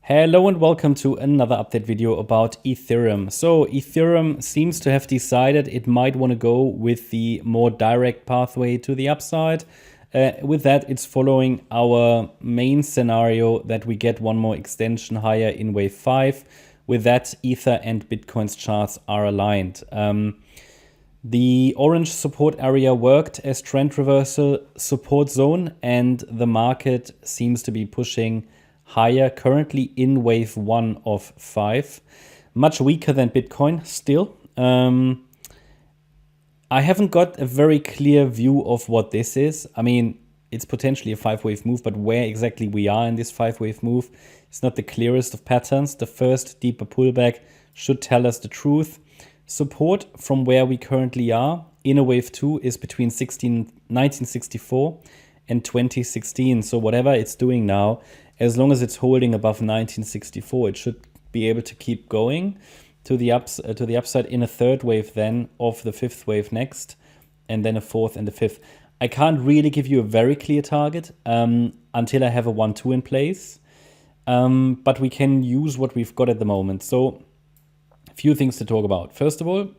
Hello and welcome to another update video about Ethereum. So Ethereum seems to have decided it might want to go with the more direct pathway to the upside. With that, it's following our main scenario that we get one more extension higher in wave 5. With that, Ether and Bitcoin's charts are aligned. The orange support area worked as trend reversal support zone, and the market seems to be pushing higher currently in wave 1 of 5. Much weaker than Bitcoin still. I haven't got a very clear view of what this is. I mean, it's potentially a 5-wave move, but where exactly we are in this 5-wave move is not the clearest of patterns. The first deeper pullback should tell us the truth. Support from where we currently are in a wave 2 is between 1964 and 2016. So whatever it's doing now, as long as it's holding above 1964, it should be able to keep going to the upside in a third wave then of the 5th wave next, and then a 4th and a 5th. I can't really give you a very clear target until I have a 1-2 in place, but we can use what we've got at the moment. So a few things to talk about. First of all,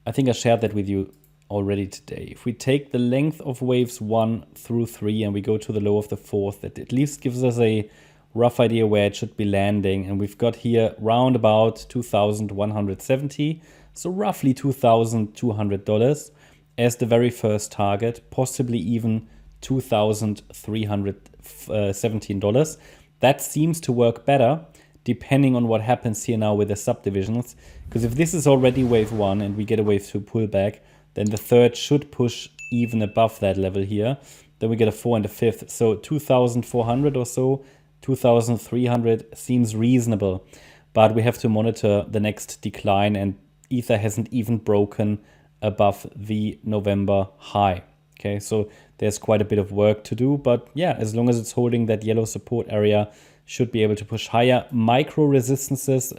I think I shared that with you already today. If we take the length of waves 1 through 3 and we go to the low of the 4th, that at least gives us a rough idea where it should be landing. And we've got here round about 2,170, so roughly $2,200 as the very first target, possibly even $2,317. That seems to work better depending on what happens here now with the subdivisions. Because if this is already wave 1 and we get a wave 2 pullback, then the third should push even above that level here. Then we get a 4 and a 5th. So 2,400 or so, 2,300 seems reasonable. But we have to monitor the next decline, and Ether hasn't even broken above the November high. Okay, so there's quite a bit of work to do. But yeah, as long as it's holding that yellow support area, should be able to push higher. Micro resistances,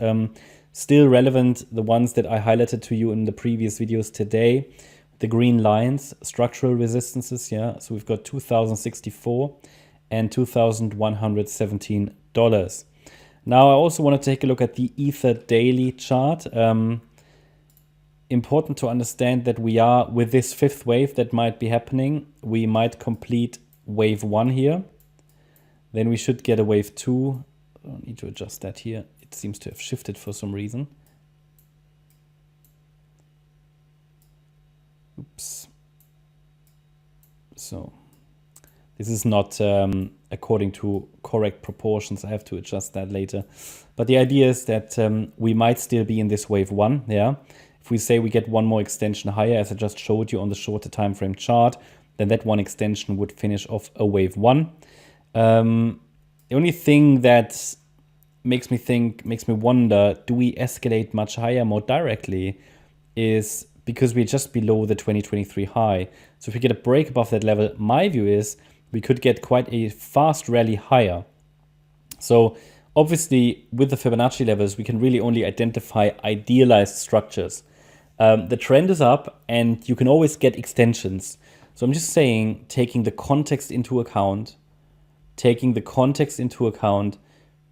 still relevant, the ones that I highlighted to you in the previous videos today. The green lines, structural resistances, yeah. So we've got 2,064 and $2,117. Now I also want to take a look at the Ether daily chart. Important to understand that we are with this 5th wave that might be happening. We might complete wave 1 here. Then we should get a wave 2. I don't need to adjust that here. It seems to have shifted for some reason. Oops. So this is not according to correct proportions. I have to adjust that later. But the idea is that we might still be in this wave 1. Yeah. If we say we get one more extension higher, as I just showed you on the shorter time frame chart, then that one extension would finish off a wave 1. The only thing that makes me wonder, do we escalate much higher more directly, is because we're just below the 2023 high. So if we get a break above that level, my view is we could get quite a fast rally higher. So obviously with the Fibonacci levels, we can really only identify idealized structures. The trend is up and you can always get extensions. So I'm just saying, taking the context into account,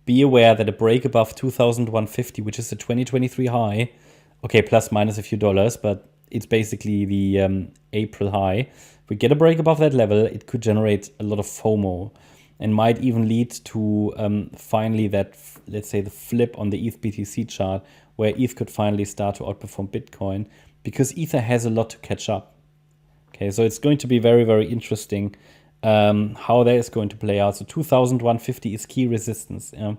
be aware that a break above 2,150, which is the 2023 high, okay, plus minus a few dollars, but it's basically the April high. If we get a break above that level, it could generate a lot of FOMO and might even lead to finally that, let's say, the flip on the ETH BTC chart, where ETH could finally start to outperform Bitcoin, because Ether has a lot to catch up. Okay, so it's going to be very, very interesting how that is going to play out. So 2,150 is key resistance. Yeah.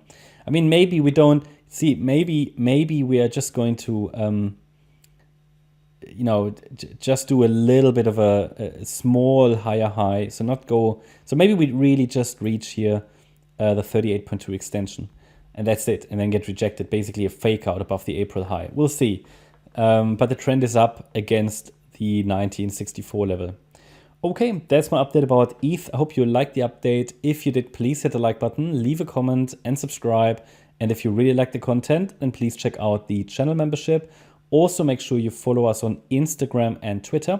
I mean, maybe we don't see, maybe we are just going to, just do a little bit of a small higher high. So not go, so maybe we really just reach here the 38.2 extension, and that's it. And then get rejected, basically a fake out above the April high. We'll see. But the trend is up against the 1964 level. Okay, that's my update about ETH. I hope you liked the update. If you did, please hit the like button, leave a comment and subscribe. And if you really like the content, then please check out the channel membership. Also, make sure you follow us on Instagram and Twitter.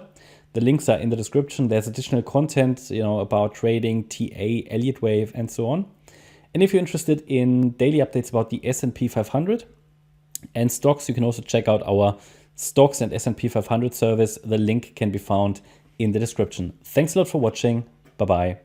The links are in the description. There's additional content, about trading, TA, Elliott Wave, and so on. And if you're interested in daily updates about the S&P 500 and stocks, you can also check out our stocks and S&P 500 service. The link can be found in the description. Thanks a lot for watching. Bye-bye.